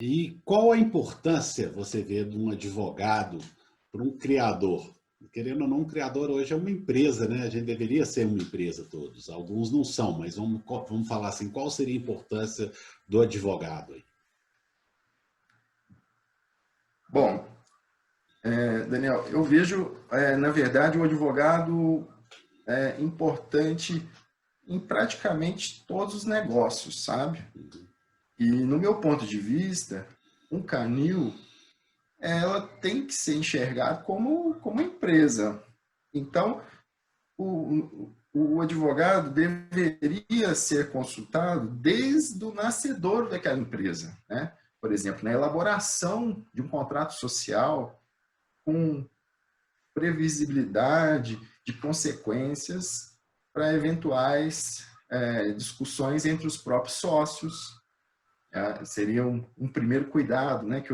E qual a importância, você vê, de um advogado para um criador? Querendo ou não, um criador hoje é uma empresa, né? A gente deveria ser uma empresa todos. Alguns não são, mas vamos falar assim, qual seria a importância do advogado aí? Bom, Daniel, eu vejo, na verdade, o advogado é importante em praticamente todos os negócios, sabe? E no meu ponto de vista, um canil, ela tem que ser enxergada como empresa. Então, o advogado deveria ser consultado desde o nascedor daquela empresa, né? Por exemplo, na elaboração de um contrato social, com previsibilidade de consequências para eventuais discussões entre os próprios sócios. Seria um primeiro cuidado, né, que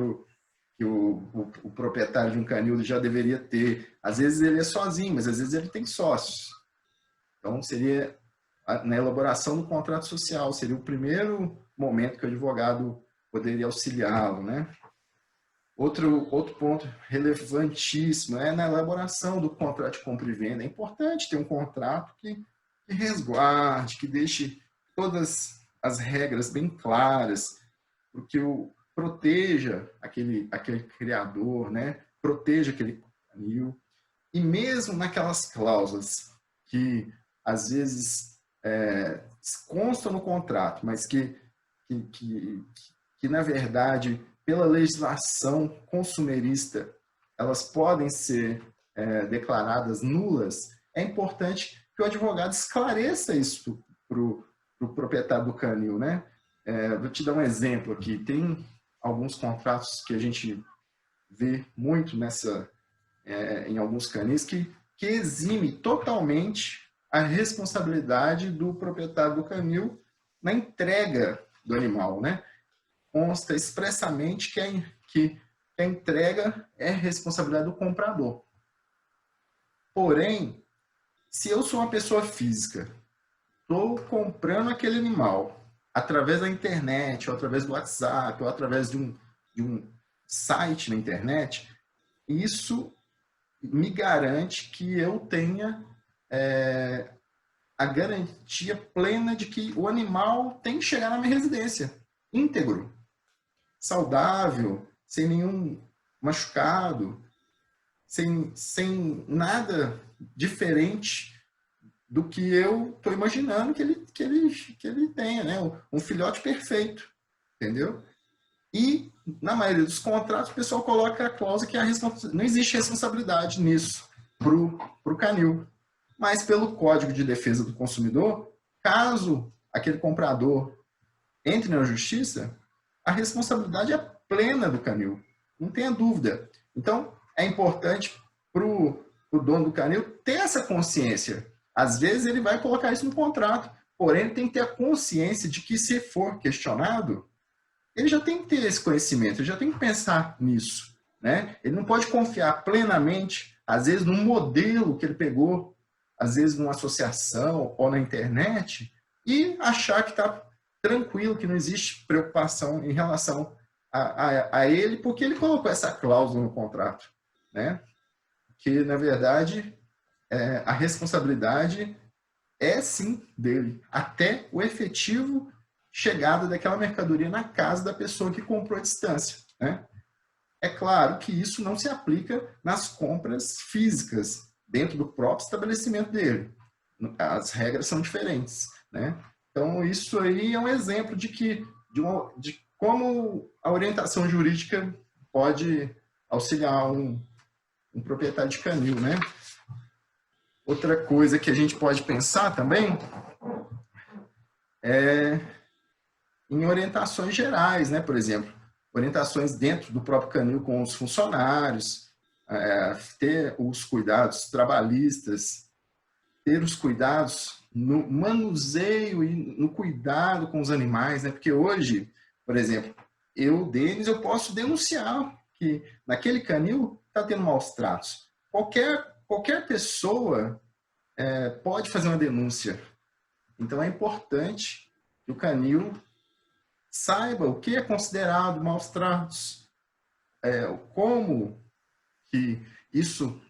o proprietário de um canil já deveria ter. Às vezes ele é sozinho, mas às vezes ele tem sócios. Então, seria na elaboração do contrato social, seria o primeiro momento que o advogado poderia auxiliá-lo, né? Outro ponto relevantíssimo é na elaboração do contrato de compra e venda. É importante ter um contrato que resguarde, que deixe todas as regras bem claras, porque proteja aquele criador, né? Proteja aquele canil. E mesmo naquelas cláusulas que, às vezes, constam no contrato, mas que, que, que na verdade, pela legislação consumerista, elas podem ser declaradas nulas, é importante que o advogado esclareça isso para o proprietário do canil, né? Vou te dar um exemplo aqui. Tem alguns contratos que a gente vê muito em alguns canis que exime totalmente a responsabilidade do proprietário do canil na entrega do animal, né? Consta expressamente que a entrega é responsabilidade do comprador. Porém, se eu sou uma pessoa física, estou comprando aquele animal através da internet, ou através do WhatsApp, ou através de um site na internet, isso me garante que eu tenha a garantia plena de que o animal tem que chegar na minha residência íntegro, saudável, sem nenhum machucado, sem nada diferente do que eu estou imaginando que ele tenha, né? Um filhote perfeito, entendeu? E, na maioria dos contratos, o pessoal coloca a cláusula que não existe responsabilidade nisso para o canil. Mas, pelo Código de Defesa do Consumidor, caso aquele comprador entre na justiça, a responsabilidade é plena do canil, não tenha dúvida. Então, é importante para o dono do canil ter essa consciência. Às vezes ele vai colocar isso no contrato, porém ele tem que ter a consciência de que, se for questionado, ele já tem que ter esse conhecimento, ele já tem que pensar nisso, né? Ele não pode confiar plenamente, às vezes, num modelo que ele pegou, às vezes numa associação ou na internet, e achar que está tranquilo, que não existe preocupação em relação a ele, porque ele colocou essa cláusula no contrato, né? Que, na verdade, a responsabilidade é sim dele, até o efetivo chegada daquela mercadoria na casa da pessoa que comprou à distância, né? É claro que isso não se aplica nas compras físicas, dentro do próprio estabelecimento dele. As regras são diferentes, né? Então, isso aí é um exemplo de como a orientação jurídica pode auxiliar um proprietário de canil, né? Outra coisa que a gente pode pensar também é em orientações gerais, né? Por exemplo, orientações dentro do próprio canil com os funcionários, ter os cuidados trabalhistas, ter os cuidados no manuseio e no cuidado com os animais, né? Porque hoje, por exemplo, Denis, eu posso denunciar que naquele canil está tendo maus tratos. Qualquer pessoa pode fazer uma denúncia. Então, é importante que o canil saiba o que é considerado maus tratos, como que isso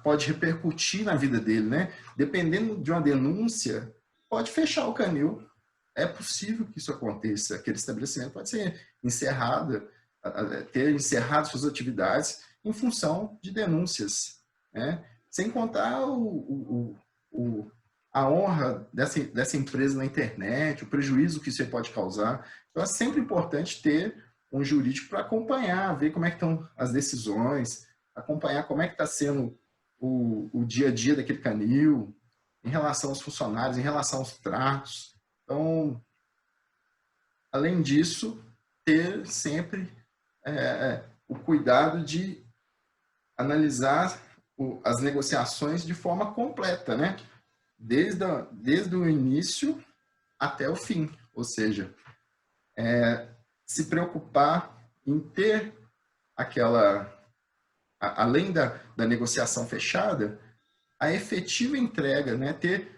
pode repercutir na vida dele, né? Dependendo de uma denúncia, pode fechar o canil. É possível que isso aconteça. Aquele estabelecimento pode ser encerrado, ter encerrado suas atividades em função de denúncias, né? Sem contar a honra dessa empresa na internet, o prejuízo que isso pode causar. Então, é sempre importante ter um jurídico para acompanhar, ver como é que estão as decisões, acompanhar como é que está sendo o dia a dia daquele canil, em relação aos funcionários, em relação aos tratos. Então, além disso, ter sempre o cuidado de analisar as negociações de forma completa, né? Desde o início até o fim. Ou seja, se preocupar em ter além da negociação fechada, a efetiva entrega, né? Ter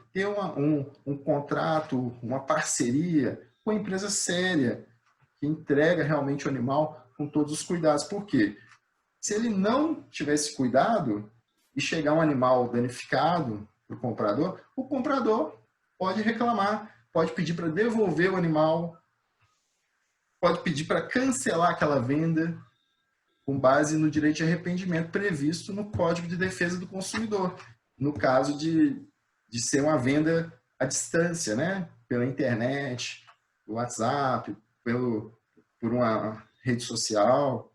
um contrato, uma parceria com a empresa séria, que entrega realmente o animal com todos os cuidados. Por quê? Se ele não tivesse cuidado e chegar um animal danificado para o comprador pode reclamar, pode pedir para devolver o animal, pode pedir para cancelar aquela venda, com base no direito de arrependimento previsto no Código de Defesa do Consumidor, no caso de ser uma venda à distância, né? Pela internet, WhatsApp, por uma rede social.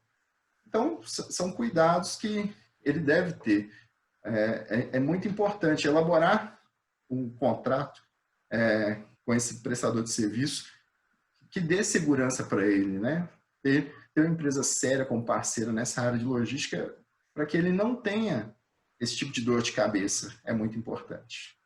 Então, são cuidados que ele deve ter. É muito importante elaborar um contrato com esse prestador de serviço que dê segurança para ele, né? Ter uma empresa séria como parceira nessa área de logística para que ele não tenha esse tipo de dor de cabeça. É muito importante.